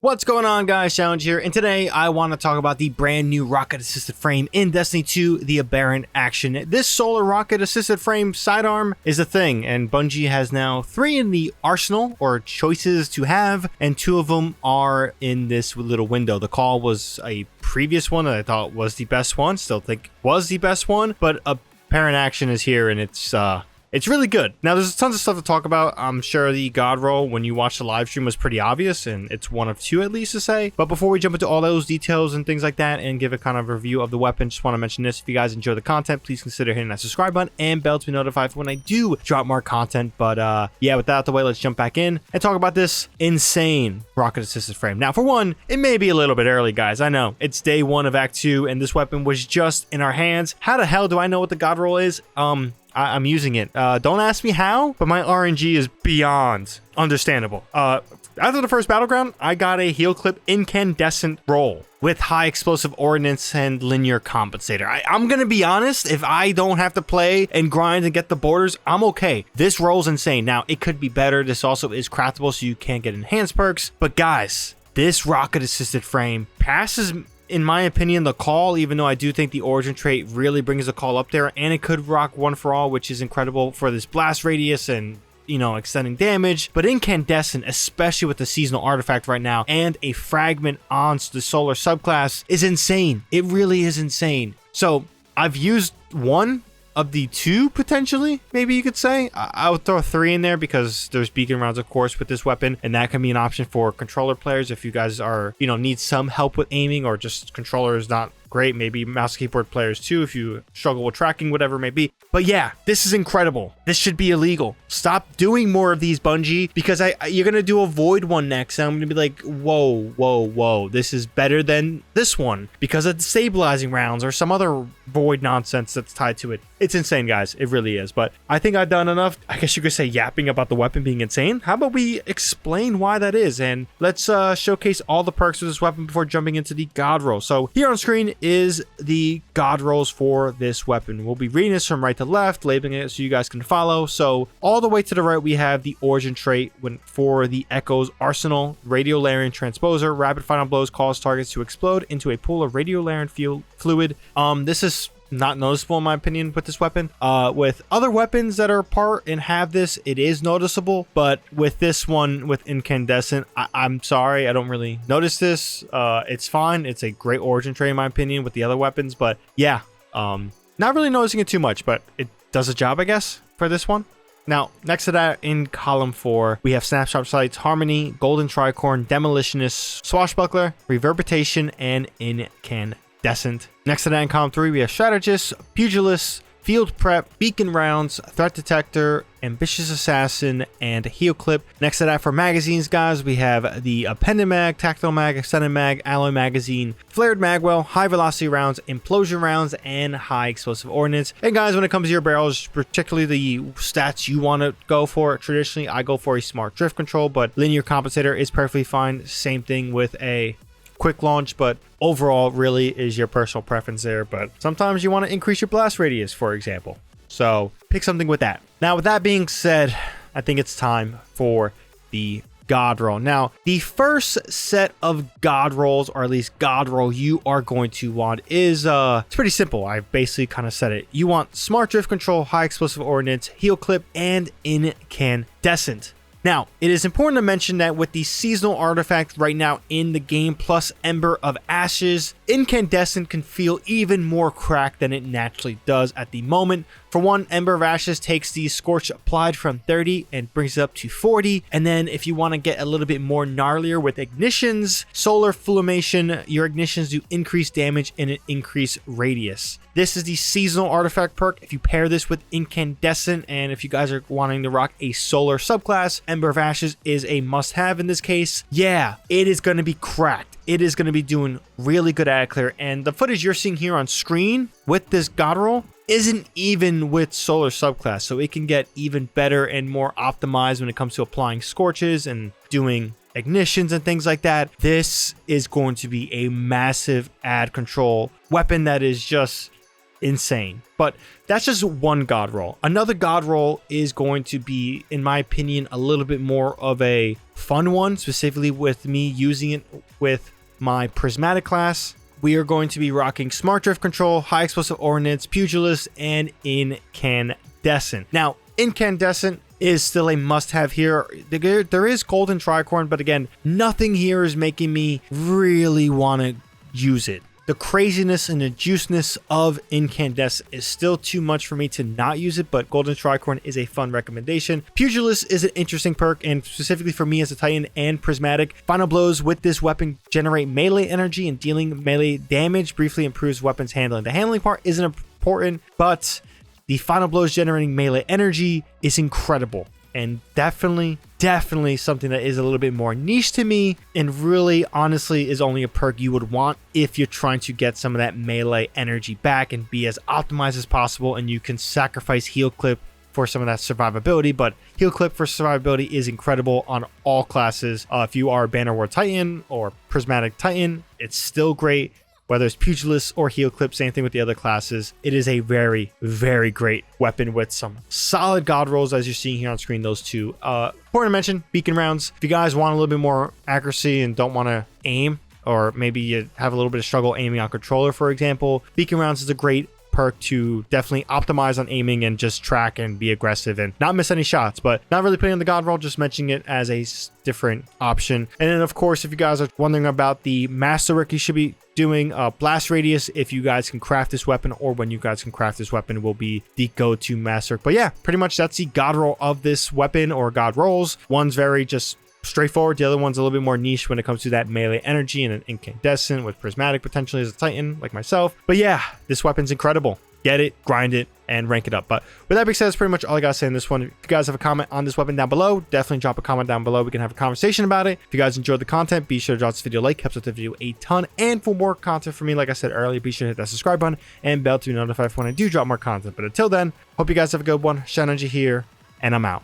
What's going on, guys? ShadowNinja here, and today I want to talk about the brand new rocket-assisted frame in Destiny 2, the Aberrant action. This solar rocket-assisted frame sidearm is a thing, and Bungie has now 3 in the arsenal, or choices to have, and 2 of them are in this little window. The Call was a previous one that I thought was the best one, still think was the best one, but Aberrant action is here, and it's really good. Now, there's tons of stuff to talk about. I'm sure the God roll, when you watch the live stream, was pretty obvious, and it's one of 2 at least to say. But before we jump into all those details and things like that and give a kind of review of the weapon, just want to mention this. If you guys enjoy the content, please consider hitting that subscribe button and bell to be notified for when I do drop more content. But yeah, with that out the way, let's jump back in and talk about this insane rocket-assisted frame. Now, for one, it may be a little bit early, guys. I know. It's day 1 of Act 2, and this weapon was just in our hands. How the hell do I know what the God roll is? I'm using it. Don't ask me how, but my RNG is beyond understandable. After the first battleground, I got a heel clip incandescent roll with high explosive ordnance and linear compensator. I'm gonna be honest, if I don't have to play and grind and get the borders, I'm okay. This roll's insane. Now, it could be better. This also is craftable, so you can't get enhanced perks. But guys, this rocket-assisted frame passes, in my opinion, the Call, even though I do think the origin trait really brings the Call up there, and it could rock One for All, which is incredible for this blast radius and, you know, extending damage. But incandescent, especially with the seasonal artifact right now and a fragment on the solar subclass, is insane. It really is insane. So I've used 1 of the 2 potentially, maybe you could say. I would throw 3 in there because there's beacon rounds, of course, with this weapon, and that can be an option for controller players if you guys are, you know, need some help with aiming, or just controller is not great. Maybe mouse keyboard players too if you struggle with tracking, whatever it may be. But yeah, this is incredible. This should be illegal. Stop doing more of these, Bungie, because you're gonna do a void one next, and I'm gonna be like, whoa, this is better than this one because of the stabilizing rounds or some other void nonsense that's tied to it. It's insane, guys. It really is. But I think I've done enough, I guess you could say, yapping about the weapon being insane. How about we explain why that is, and let's showcase all the perks of this weapon before jumping into the God roll. So here on screen is the God rolls for this weapon. We'll be reading this from right to left, labeling it so you guys can follow. So all the way to the right, we have the origin trait for the Echo's Arsenal. Radiolarian Transposer. Rapid final blows cause targets to explode into a pool of radiolarian fluid. This is not noticeable in my opinion with this weapon. With other weapons that are part and have this, it is noticeable, but with this one, with incandescent, I'm sorry, I don't really notice this. It's fine. It's a great origin trait in my opinion with the other weapons, but yeah, not really noticing it too much, but it does a job, I guess, for this one. Now, next to that, in column 4, we have Snapshot Sights, Harmony, Golden Tricorn, Demolitionist, Swashbuckler, Reverberation, and Incandescent. Next to that, in column 3, we have Strategist, Pugilist, Field Prep, Beacon Rounds, Threat Detector, Ambitious Assassin, and Heel Clip. Next to that, for magazines, guys, we have the Appended Mag, Tactile Mag, Extended Mag, Alloy Magazine, Flared Magwell, High Velocity Rounds, Implosion Rounds, and High Explosive Ordnance. And guys, when it comes to your barrels, particularly the stats you want to go for, traditionally, I go for a Smart Drift Control, but Linear Compensator is perfectly fine. Same thing with a quick launch, but overall really is your personal preference there. But sometimes you want to increase your blast radius, for example, so pick something with that. Now, with that being said, I think it's time for the God roll. Now, the first set of God rolls, or at least God roll you are going to want is it's pretty simple. I basically kind of said it. You want Smart Drift Control, High Explosive Ordnance, Heel Clip, and Incandescent. Now, it is important to mention that with the seasonal artifact right now in the game, plus Ember of Ashes, Incandescent can feel even more cracked than it naturally does at the moment. For one, Ember of Ashes takes the Scorch applied from 30 and brings it up to 40. And then if you want to get a little bit more gnarlier with Ignitions, Solar Fulmination, your Ignitions do increased damage and an increased radius. This is the seasonal artifact perk. If you pair this with Incandescent, and if you guys are wanting to rock a solar subclass, Ember of Ashes is a must-have in this case. Yeah, it is going to be cracked. It is going to be doing really good ad clear, and the footage you're seeing here on screen with this God roll isn't even with solar subclass, so it can get even better and more optimized when it comes to applying scorches and doing ignitions and things like that. This is going to be a massive ad control weapon that is just insane. But that's just one God roll. Another God roll is going to be, in my opinion, a little bit more of a fun one, specifically with me using it with my prismatic class. We are going to be rocking smart drift control, high explosive ordnance, pugilist, and incandescent. Now, incandescent is still a must-have here. There is golden tricorn, but again, nothing here is making me really want to use it. The craziness and the juiciness of incandescent is still too much for me to not use it, but golden tricorn is a fun recommendation. Pugilist is an interesting perk, and specifically for me as a Titan and prismatic. Final blows with this weapon generate melee energy, and dealing melee damage briefly improves weapons handling. The handling part isn't important, but the final blows generating melee energy is incredible, and definitely something that is a little bit more niche to me, and really honestly is only a perk you would want if you're trying to get some of that melee energy back and be as optimized as possible, and you can sacrifice heal clip for some of that survivability. But heal clip for survivability is incredible on all classes. If you are Banner War Titan or Prismatic Titan, it's still great. Whether it's pugilist or heal clip, same thing with the other classes. It is a very, very great weapon with some solid God rolls, as you're seeing here on screen, those two. Important to mention, beacon rounds. If you guys want a little bit more accuracy and don't want to aim, or maybe you have a little bit of struggle aiming on controller, for example, beacon rounds is a great perk to definitely optimize on aiming and just track and be aggressive and not miss any shots. But not really putting on the God roll, just mentioning it as a different option. And then of course, if you guys are wondering about the master work you should be doing, blast radius, if you guys can craft this weapon, or when you guys can craft this weapon, will be the go-to master. But yeah, pretty much that's the God roll of this weapon, or God rolls. One's very just straightforward, the other one's a little bit more niche when it comes to that melee energy, and an incandescent with prismatic potentially as a Titan like myself. But yeah, this weapon's incredible. Get it, grind it, and rank it up. But with that being said, that's pretty much all I gotta say in this one. If you guys have a comment on this weapon down below, definitely drop a comment down below. We can have a conversation about it. If you guys enjoyed the content, be sure to drop this video a like, helps with the video a ton. And for more content from me, like I said earlier, be sure to hit that subscribe button and bell to be notified when I do drop more content. But until then, hope you guys have a good one. ShadowNinja here, and I'm out.